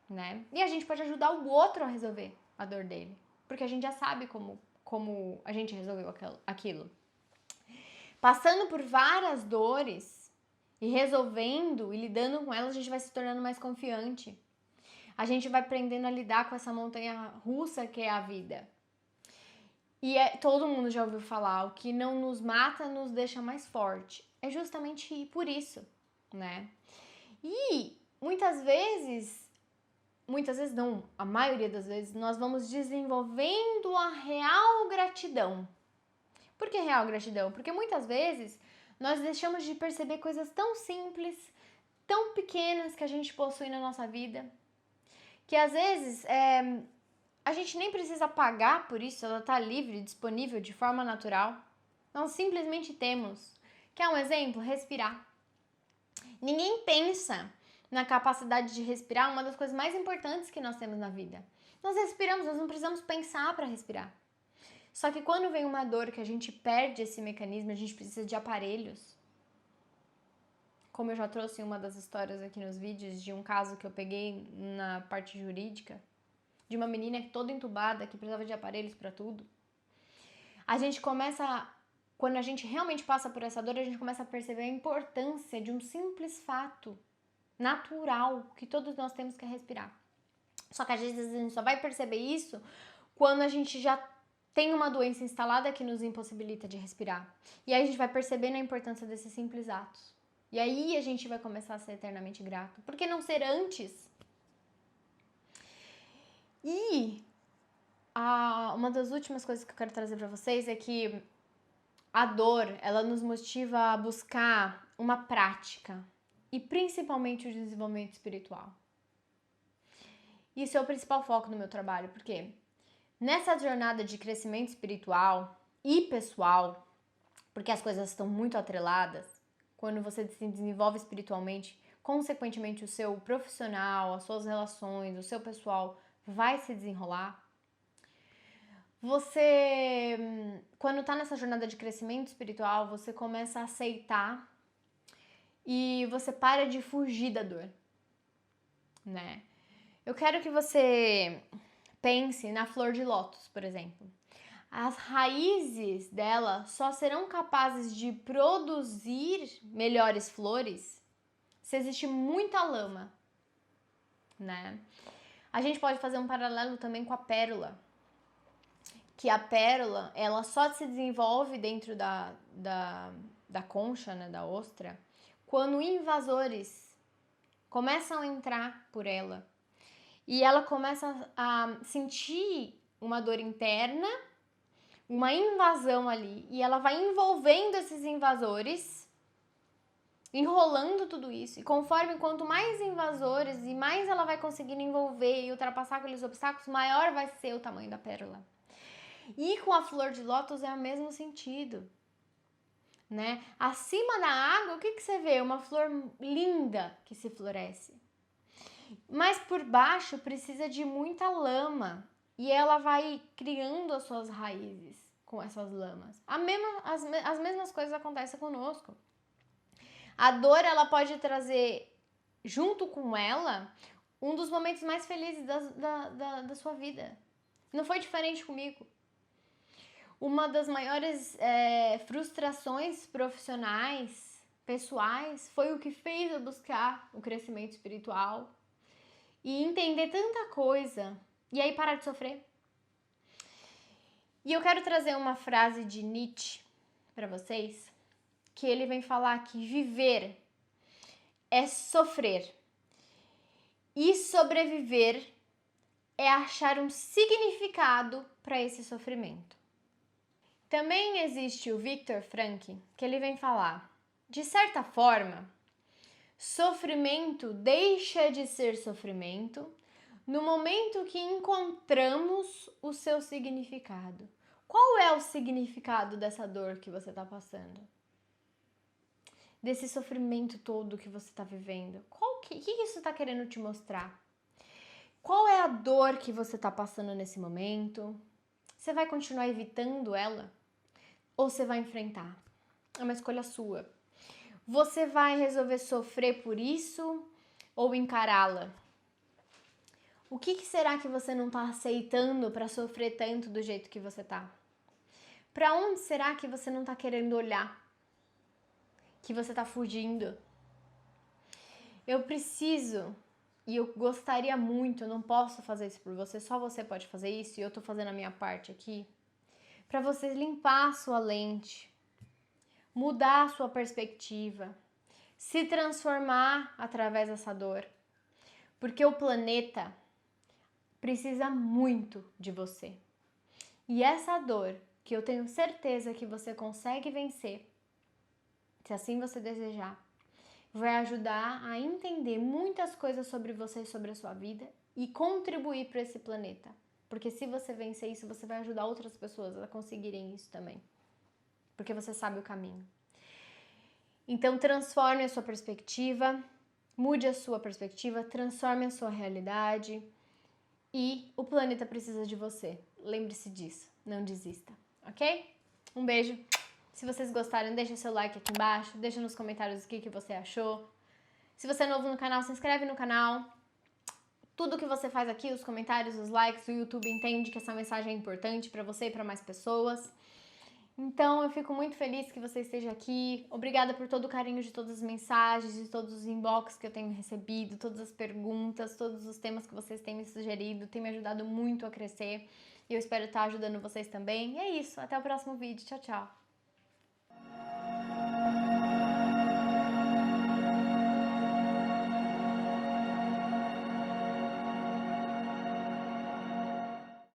né? E a gente pode ajudar o outro a resolver a dor dele. Porque a gente já sabe como a gente resolveu aquilo. Passando por várias dores e resolvendo e lidando com elas, a gente vai se tornando mais confiante. A gente vai aprendendo a lidar com essa montanha russa que é a vida. E todo mundo já ouviu falar, o que não nos mata nos deixa mais forte. É justamente por isso, né? E muitas vezes não, a maioria das vezes, nós vamos desenvolvendo a real gratidão. Por que real gratidão? Porque muitas vezes nós deixamos de perceber coisas tão simples, tão pequenas que a gente possui na nossa vida, que às vezes a gente nem precisa pagar por isso, ela está livre, disponível de forma natural. Nós simplesmente temos. Quer um exemplo? Respirar. Ninguém pensa na capacidade de respirar, uma das coisas mais importantes que nós temos na vida. Nós respiramos, nós não precisamos pensar para respirar. Só que quando vem uma dor que a gente perde esse mecanismo, a gente precisa de aparelhos. Como eu já trouxe em uma das histórias aqui nos vídeos, de um caso que eu peguei na parte jurídica, de uma menina toda entubada, que precisava de aparelhos para tudo. A gente começa, quando a gente realmente passa por essa dor, a gente começa a perceber a importância de um simples fato natural que todos nós temos que respirar. Só que às vezes a gente só vai perceber isso quando a gente já tem uma doença instalada que nos impossibilita de respirar. E aí a gente vai percebendo a importância desses simples atos. E aí a gente vai começar a ser eternamente grato. Por que não ser antes? E uma das últimas coisas que eu quero trazer para vocês é que a dor, ela nos motiva a buscar uma prática e principalmente o desenvolvimento espiritual. Isso é o principal foco do meu trabalho, porque nessa jornada de crescimento espiritual e pessoal, porque as coisas estão muito atreladas, quando você se desenvolve espiritualmente, consequentemente o seu profissional, as suas relações, o seu pessoal vai se desenrolar. Você, quando tá nessa jornada de crescimento espiritual, você começa a aceitar e você para de fugir da dor, né? Eu quero que você pense na flor de lótus, por exemplo. As raízes dela só serão capazes de produzir melhores flores se existe muita lama, né? A gente pode fazer um paralelo também com a pérola. Que a pérola, ela só se desenvolve dentro da concha, né, da ostra, quando invasores começam a entrar por ela. E ela começa a sentir uma dor interna, uma invasão ali. E ela vai envolvendo esses invasores, enrolando tudo isso. E conforme quanto mais invasores e mais ela vai conseguindo envolver e ultrapassar aqueles obstáculos, maior vai ser o tamanho da pérola. E com a flor de lótus é o mesmo sentido, né? Acima da água, o que você vê? Uma flor linda que se floresce. Mas por baixo precisa de muita lama e ela vai criando as suas raízes com essas lamas. As mesmas coisas acontecem conosco. A dor, ela pode trazer junto com ela um dos momentos mais felizes da sua vida. Não foi diferente comigo. Uma das maiores frustrações profissionais, pessoais, foi o que fez eu buscar o crescimento espiritual e entender tanta coisa e aí parar de sofrer. E eu quero trazer uma frase de Nietzsche para vocês, que ele vem falar que viver é sofrer e sobreviver é achar um significado para esse sofrimento. Também existe o Viktor Frankl, que ele vem falar, de certa forma, sofrimento deixa de ser sofrimento no momento que encontramos o seu significado. Qual é o significado dessa dor que você está passando? Desse sofrimento todo que você está vivendo? O que isso está querendo te mostrar? Qual é a dor que você está passando nesse momento? Você vai continuar evitando ela? Ou você vai enfrentar? É uma escolha sua. Você vai resolver sofrer por isso ou encará-la? O que será que você não está aceitando para sofrer tanto do jeito que você tá? Para onde será que você não está querendo olhar? Que você está fugindo? Eu preciso e eu gostaria muito, eu não posso fazer isso por você, só você pode fazer isso e eu tô fazendo a minha parte aqui, para você limpar a sua lente, mudar a sua perspectiva, se transformar através dessa dor, porque o planeta precisa muito de você. E essa dor, que eu tenho certeza que você consegue vencer, se assim você desejar, vai ajudar a entender muitas coisas sobre você e sobre a sua vida e contribuir para esse planeta. Porque se você vencer isso, você vai ajudar outras pessoas a conseguirem isso também. Porque você sabe o caminho. Então, transforme a sua perspectiva, mude a sua perspectiva, transforme a sua realidade e o planeta precisa de você. Lembre-se disso, não desista, ok? Um beijo. Se vocês gostaram, deixa seu like aqui embaixo, deixa nos comentários o que você achou. Se você é novo no canal, se inscreve no canal. Tudo que você faz aqui, os comentários, os likes, o YouTube entende que essa mensagem é importante para você e para mais pessoas. Então, eu fico muito feliz que você esteja aqui. Obrigada por todo o carinho de todas as mensagens, de todos os inbox que eu tenho recebido, todas as perguntas, todos os temas que vocês têm me sugerido. Tem me ajudado muito a crescer. E eu espero estar ajudando vocês também. E é isso. Até o próximo vídeo. Tchau, tchau.